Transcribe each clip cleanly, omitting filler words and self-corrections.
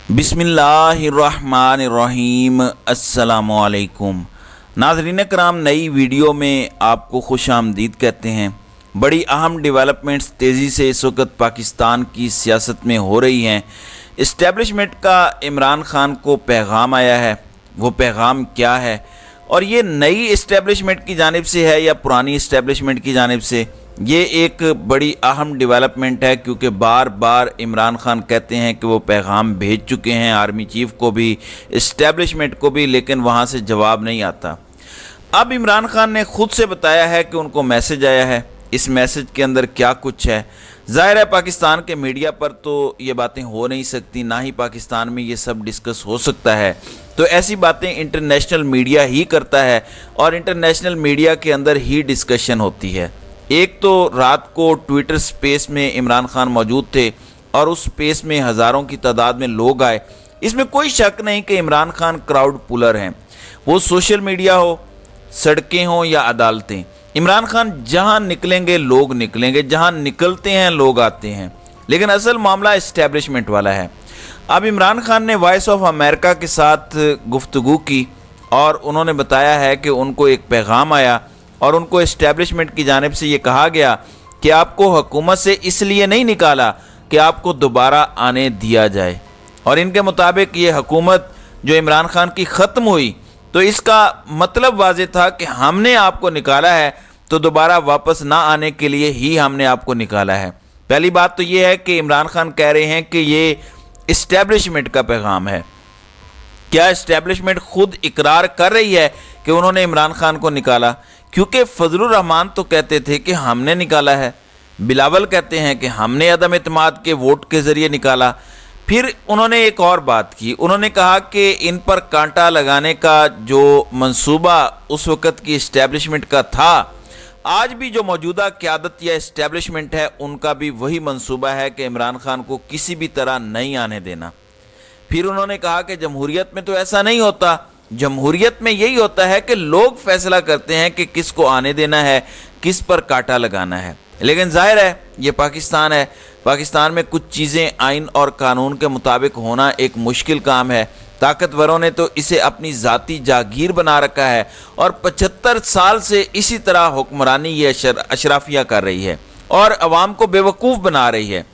बिस्मिल्लाहिर्रहमानिर्रहीम। अस्सलामुअलैकुम नाज़रीन कराम, नई वीडियो में आपको खुश आमदीद कहते हैं। बड़ी अहम डेवलपमेंट्स तेज़ी से इस वक्त पाकिस्तान की सियासत में हो रही हैं। इस्टेब्लिशमेंट का इमरान खान को पैगाम आया है, वो पैगाम क्या है और ये नई इस्टेब्लिशमेंट की जानिब से है या पुरानी इस्टेब्लिशमेंट की जानिब से, ये एक बड़ी अहम डेवलपमेंट है। क्योंकि बार बार इमरान खान कहते हैं कि वो पैगाम भेज चुके हैं आर्मी चीफ को भी, इस्टेब्लिशमेंट को भी, लेकिन वहाँ से जवाब नहीं आता। अब इमरान खान ने खुद से बताया है कि उनको मैसेज आया है। इस मैसेज के अंदर क्या कुछ है, ज़ाहिर है पाकिस्तान के मीडिया पर तो ये बातें हो नहीं सकती, ना ही पाकिस्तान में ये सब डिस्कस हो सकता है। तो ऐसी बातें इंटरनेशनल मीडिया ही करता है और इंटरनेशनल मीडिया के अंदर ही डिस्कशन होती है। एक तो रात को ट्विटर स्पेस में इमरान खान मौजूद थे और उस स्पेस में हज़ारों की तादाद में लोग आए। इसमें कोई शक नहीं कि इमरान खान क्राउड पुलर हैं। वो सोशल मीडिया हो, सड़कें हों या अदालतें, इमरान खान जहां निकलेंगे लोग निकलेंगे, जहां निकलते हैं लोग आते हैं। लेकिन असल मामला इस्टेब्लिशमेंट वाला है। अब इमरान खान ने वॉइस ऑफ अमेरिका के साथ गुफ्तगू की और उन्होंने बताया है कि उनको एक पैगाम आया और उनको इस्टेब्लिशमेंट की जानिब से ये कहा गया कि आपको हुकूमत से इसलिए नहीं निकाला कि आपको दोबारा आने दिया जाए। और इनके मुताबिक ये हुकूमत जो इमरान खान की ख़त्म हुई तो इसका मतलब वाज़ेह था कि हमने आपको निकाला है तो दोबारा वापस ना आने के लिए ही हमने आपको निकाला है। पहली बात तो ये है कि इमरान खान कह रहे हैं कि ये इस्टेब्लिशमेंट का पैगाम है। क्या इस्टेब्लिशमेंट खुद इकरार कर रही है कि उन्होंने इमरान खान को निकाला? क्योंकि फजलुर रहमान तो कहते थे कि हमने निकाला है, बिलावल कहते हैं कि हमने अदम इत्मीनान के वोट के ज़रिए निकाला। फिर उन्होंने एक और बात की, उन्होंने कहा कि इन पर कांटा लगाने का जो मंसूबा उस वक़्त की इस्टेब्लिशमेंट का था, आज भी जो मौजूदा क़यादत या इस्टेब्लिशमेंट है उनका भी वही मंसूबा है कि इमरान खान को किसी भी तरह नहीं आने देना। फिर उन्होंने कहा कि जमहूरियत में तो ऐसा नहीं होता, जमहूरियत में यही होता है कि लोग फैसला करते हैं कि किसको आने देना है, किस पर कांटा लगाना है। लेकिन जाहिर है ये पाकिस्तान है, पाकिस्तान में कुछ चीज़ें आइन और कानून के मुताबिक होना एक मुश्किल काम है। ताकतवरों ने तो इसे अपनी ज़ाती जागीर बना रखा है और 75 साल से इसी तरह हुक्मरानी ये अशराफिया कर रही है और अवाम को बेवकूफ़ बना रही है।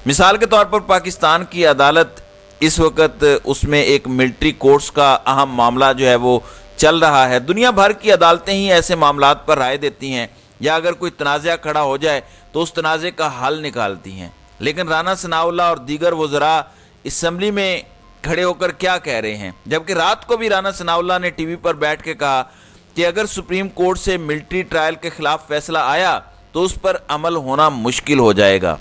मिसाल के तौर पर पाकिस्तान की अदालत इस वक्त उसमें एक मिलिट्री कोर्ट्स का अहम मामला जो है वो चल रहा है। दुनिया भर की अदालतें ही ऐसे मामलात पर राय देती हैं या अगर कोई तनाज़ा खड़ा हो जाए तो उस तनाज़े का हल निकालती हैं। लेकिन राना सनाउल्लाह और दीगर वज़रा असम्बली में खड़े होकर क्या कह रहे हैं, जबकि रात को भी राना सनाउल्लाह ने टीवी पर बैठ के कहा कि अगर सुप्रीम कोर्ट से मिलिट्री ट्रायल के खिलाफ फैसला आया तो उस पर अमल होना मुश्किल हो जाएगा।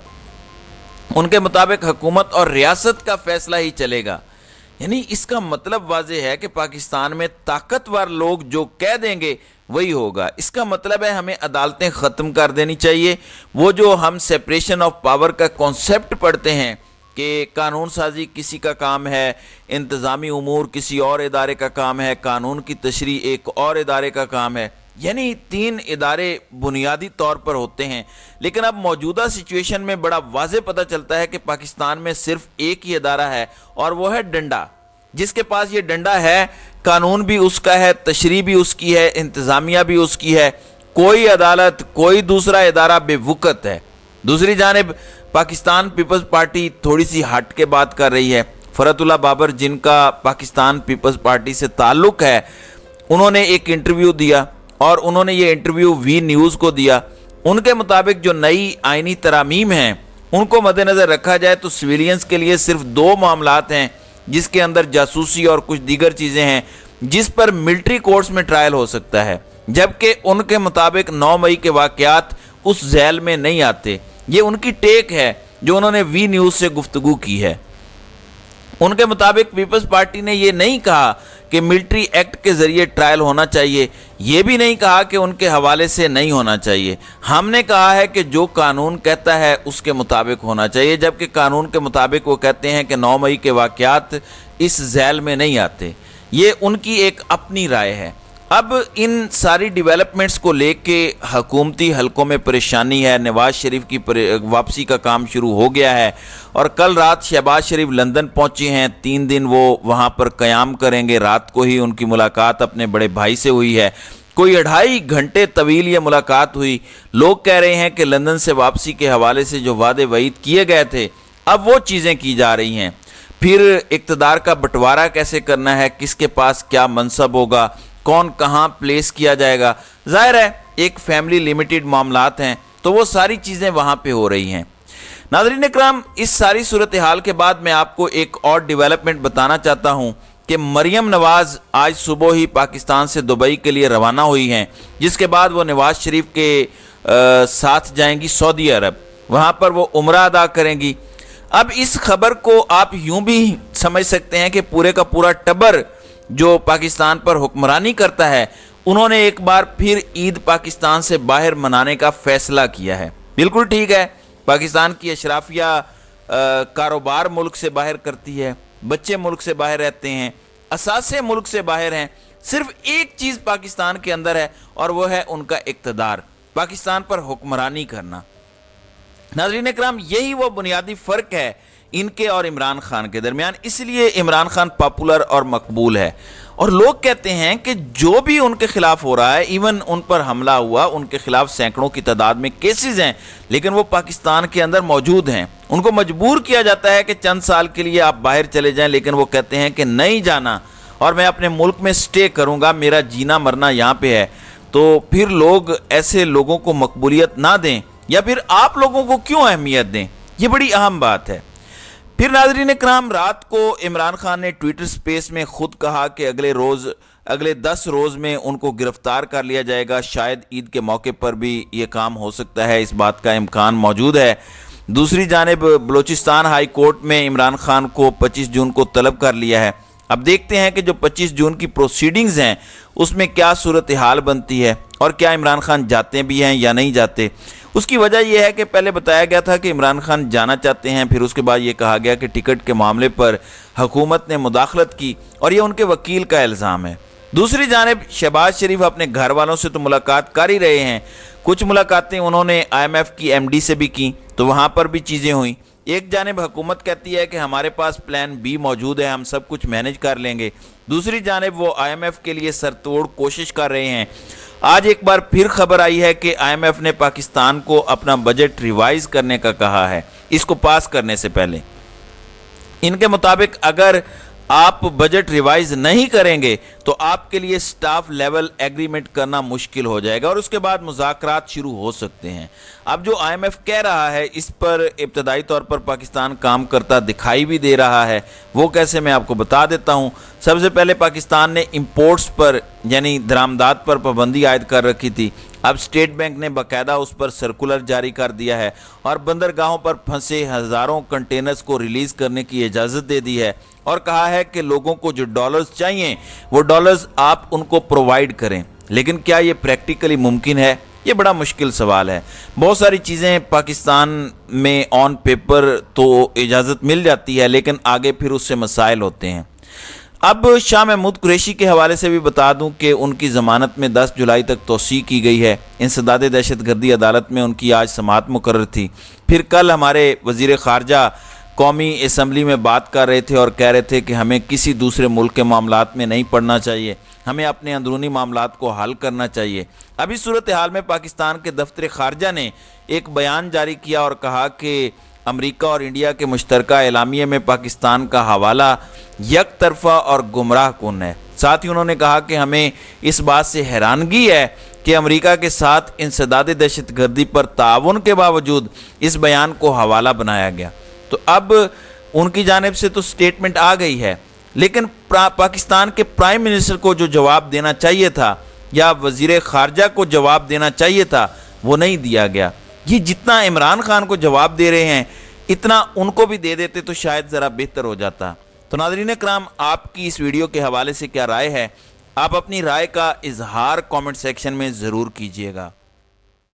उनके मुताबिक हुकूमत और रियासत का फैसला ही चलेगा। यानी इसका मतलब वाज़ेह है कि पाकिस्तान में ताकतवर लोग जो कह देंगे वही होगा। इसका मतलब है हमें अदालतें ख़त्म कर देनी चाहिए। वो जो हम सेपरेशन ऑफ पावर का कॉन्सेप्ट पढ़ते हैं कि कानून साजी किसी का काम है, इंतज़ामी उमूर किसी और इदारे का काम है, कानून की तशरीह एक और इदारे का काम है, यानी 3 इदारे बुनियादी तौर पर होते हैं। लेकिन अब मौजूदा सिचुएशन में बड़ा वाज़ेह पता चलता है कि पाकिस्तान में सिर्फ एक ही इदारा है और वो है डंडा। जिसके पास ये डंडा है, कानून भी उसका है, तशरीह भी उसकी है, इंतज़ामिया भी उसकी है। कोई अदालत, कोई दूसरा इदारा बेवुकत है। दूसरी जानिब पाकिस्तान पीपल्स पार्टी थोड़ी सी हट के बात कर रही है। फरतुल्लाह बाबर, जिनका पाकिस्तान पीपल्स पार्टी से ताल्लुक़ है, उन्होंने एक इंटरव्यू दिया और उन्होंने ये इंटरव्यू वी न्यूज़ को दिया। उनके मुताबिक जो नई आइनी तरामीम हैं उनको मद्देनज़र रखा जाए तो सिविलियंस के लिए सिर्फ 2 मामलात हैं जिसके अंदर जासूसी और कुछ दीगर चीज़ें हैं जिस पर मिलिट्री कोर्ट्स में ट्रायल हो सकता है, जबकि उनके मुताबिक 9 मई के वाक़यात उस झैल में नहीं आते। ये उनकी टेक है जो उन्होंने वी न्यूज़ से गुफ्तगू की है। उनके मुताबिक पीपल्स पार्टी ने ये नहीं कहा कि मिलिट्री एक्ट के ज़रिए ट्रायल होना चाहिए, ये भी नहीं कहा कि उनके हवाले से नहीं होना चाहिए। हमने कहा है कि जो कानून कहता है उसके मुताबिक होना चाहिए, जबकि कानून के मुताबिक वो कहते हैं कि 9 मई के वाक़यात इस झैल में नहीं आते। ये उनकी एक अपनी राय है। اب ان ساری ڈیولپمنٹس کو لے کے حکومتی حلقوں میں پریشانی ہے۔ نواز شریف کی واپسی کا کام شروع ہو گیا ہے اور کل رات شہباز شریف لندن پہنچے ہیں، 3 دن وہ وہاں پر قیام کریں گے۔ رات کو ہی ان کی ملاقات اپنے بڑے بھائی سے ہوئی ہے، کوئی 2.5 گھنٹے طویل یہ ملاقات ہوئی۔ لوگ کہہ رہے ہیں کہ لندن سے واپسی کے حوالے سے جو وعدے وعید کیے گئے تھے اب وہ چیزیں کی جا رہی ہیں۔ پھر اقتدار کا بٹوارہ کیسے کرنا ہے، کس کے پاس کیا منصب ہوگا، کون کہاں پلیس کیا جائے گا، ظاہر ہے ایک فیملی لیمیٹڈ معاملات ہیں تو وہ ساری چیزیں وہاں پہ ہو رہی ہیں۔ ناظرین اکرام، اس ساری صورتحال کے بعد میں آپ کو ایک اور ڈیولپمنٹ بتانا چاہتا ہوں کہ مریم نواز آج صبح ہی پاکستان سے دبئی کے لیے روانہ ہوئی ہیں، جس کے بعد وہ نواز شریف کے ساتھ جائیں گی سعودی عرب، وہاں پر وہ عمرہ ادا کریں گی۔ اب اس خبر کو آپ یوں بھی سمجھ سکتے ہیں کہ پورے کا پورا ٹبر جو پاکستان پر حکمرانی کرتا ہے انہوں نے ایک بار پھر عید پاکستان سے باہر منانے کا فیصلہ کیا ہے۔ بالکل ٹھیک ہے، پاکستان کی اشرافیہ کاروبار ملک سے باہر کرتی ہے، بچے ملک سے باہر رہتے ہیں، اثاثے ملک سے باہر ہیں، صرف ایک چیز پاکستان کے اندر ہے اور وہ ہے ان کا اقتدار، پاکستان پر حکمرانی کرنا۔ ناظرین اکرام، یہی وہ بنیادی فرق ہے ان کے اور عمران خان کے درمیان، اس لیے عمران خان پاپولر اور مقبول ہے۔ اور لوگ کہتے ہیں کہ جو بھی ان کے خلاف ہو رہا ہے، ایون ان پر حملہ ہوا، ان کے خلاف سینکڑوں کی تعداد میں کیسز ہیں، لیکن وہ پاکستان کے اندر موجود ہیں۔ ان کو مجبور کیا جاتا ہے کہ چند سال کے لیے آپ باہر چلے جائیں، لیکن وہ کہتے ہیں کہ نہیں جانا اور میں اپنے ملک میں سٹے کروں گا، میرا جینا مرنا یہاں پہ ہے۔ تو پھر لوگ ایسے لوگوں کو مقبولیت نہ دیں، یا پھر آپ لوگوں کو کیوں اہمیت دیں؟ یہ بڑی اہم بات ہے۔ پھر ناظرین اکرام، رات کو عمران خان نے ٹویٹر سپیس میں خود کہا کہ اگلے 10 روز میں ان کو گرفتار کر لیا جائے گا، شاید عید کے موقع پر بھی یہ کام ہو سکتا ہے، اس بات کا امکان موجود ہے۔ دوسری جانب بلوچستان ہائی کورٹ میں عمران خان کو 25 جون کو طلب کر لیا ہے۔ اب دیکھتے ہیں کہ جو 25 جون کی پروسیڈنگز ہیں اس میں کیا صورتحال بنتی ہے اور کیا عمران خان جاتے بھی ہیں یا نہیں جاتے۔ اس کی وجہ یہ ہے کہ پہلے بتایا گیا تھا کہ عمران خان جانا چاہتے ہیں، پھر اس کے بعد یہ کہا گیا کہ ٹکٹ کے معاملے پر حکومت نے مداخلت کی اور یہ ان کے وکیل کا الزام ہے۔ دوسری جانب شہباز شریف اپنے گھر والوں سے تو ملاقات کر ہی رہے ہیں، کچھ ملاقاتیں انہوں نے IMF کی MD سے بھی کی تو وہاں پر بھی چیزیں ہوئیں۔ ایک جانب حکومت کہتی ہے کہ ہمارے پاس پلان B موجود ہے، ہم سب کچھ مینج کر لیں گے، دوسری جانب وہ IMF کے لیے سرتوڑ کوشش کر رہے ہیں۔ آج ایک بار پھر خبر آئی ہے کہ IMF نے پاکستان کو اپنا بجٹ ریوائز کرنے کا کہا ہے، اس کو پاس کرنے سے پہلے۔ ان کے مطابق اگر آپ بجٹ ریوائز نہیں کریں گے تو آپ کے لیے سٹاف لیول ایگریمنٹ کرنا مشکل ہو جائے گا اور اس کے بعد مذاکرات شروع ہو سکتے ہیں۔ اب جو IMF کہہ رہا ہے اس پر ابتدائی طور پر پاکستان کام کرتا دکھائی بھی دے رہا ہے، وہ کیسے میں آپ کو بتا دیتا ہوں۔ سب سے پہلے پاکستان نے امپورٹس پر یعنی درآمدات پر پابندی عائد کر رکھی تھی، اب اسٹیٹ بینک نے باقاعدہ اس پر سرکولر جاری کر دیا ہے اور بندرگاہوں پر پھنسے ہزاروں کنٹینرز کو ریلیز کرنے کی اجازت دے دی ہے اور کہا ہے کہ لوگوں کو جو ڈالرز چاہیے وہ ڈالرز آپ ان کو پرووائیڈ کریں۔ لیکن کیا یہ پریکٹیکلی ممکن ہے؟ یہ بڑا مشکل سوال ہے۔ بہت ساری چیزیں پاکستان میں آن پیپر تو اجازت مل جاتی ہے لیکن آگے پھر اس سے مسائل ہوتے ہیں۔ اب شاہ محمود قریشی کے حوالے سے بھی بتا دوں کہ ان کی ضمانت میں 10 جولائی تک توسیع کی گئی ہے۔ انسداد دہشت گردی عدالت میں ان کی آج سماعت مقرر تھی۔ پھر کل ہمارے وزیر خارجہ قومی اسمبلی میں بات کر رہے تھے اور کہہ رہے تھے کہ ہمیں کسی دوسرے ملک کے معاملات میں نہیں پڑنا چاہیے، ہمیں اپنے اندرونی معاملات کو حل کرنا چاہیے۔ ابھی صورتحال میں پاکستان کے دفتر خارجہ نے ایک بیان جاری کیا اور کہا کہ امریکہ اور انڈیا کے مشترکہ اعلامیے میں پاکستان کا حوالہ یک طرفہ اور گمراہ کن ہے۔ ساتھ ہی انہوں نے کہا کہ ہمیں اس بات سے حیرانگی ہے کہ امریکہ کے ساتھ انسداد دہشت گردی پر تعاون کے باوجود اس بیان کو حوالہ بنایا گیا۔ تو اب ان کی جانب سے تو سٹیٹمنٹ آ گئی ہے، لیکن پاکستان کے پرائم منسٹر کو جو جواب دینا چاہیے تھا یا وزیر خارجہ کو جواب دینا چاہیے تھا وہ نہیں دیا گیا۔ یہ جتنا عمران خان کو جواب دے رہے ہیں اتنا ان کو بھی دے دیتے تو شاید ذرا بہتر ہو جاتا۔ تو ناظرین اکرام، آپ کی اس ویڈیو کے حوالے سے کیا رائے ہے؟ آپ اپنی رائے کا اظہار کامنٹ سیکشن میں ضرور کیجیے گا۔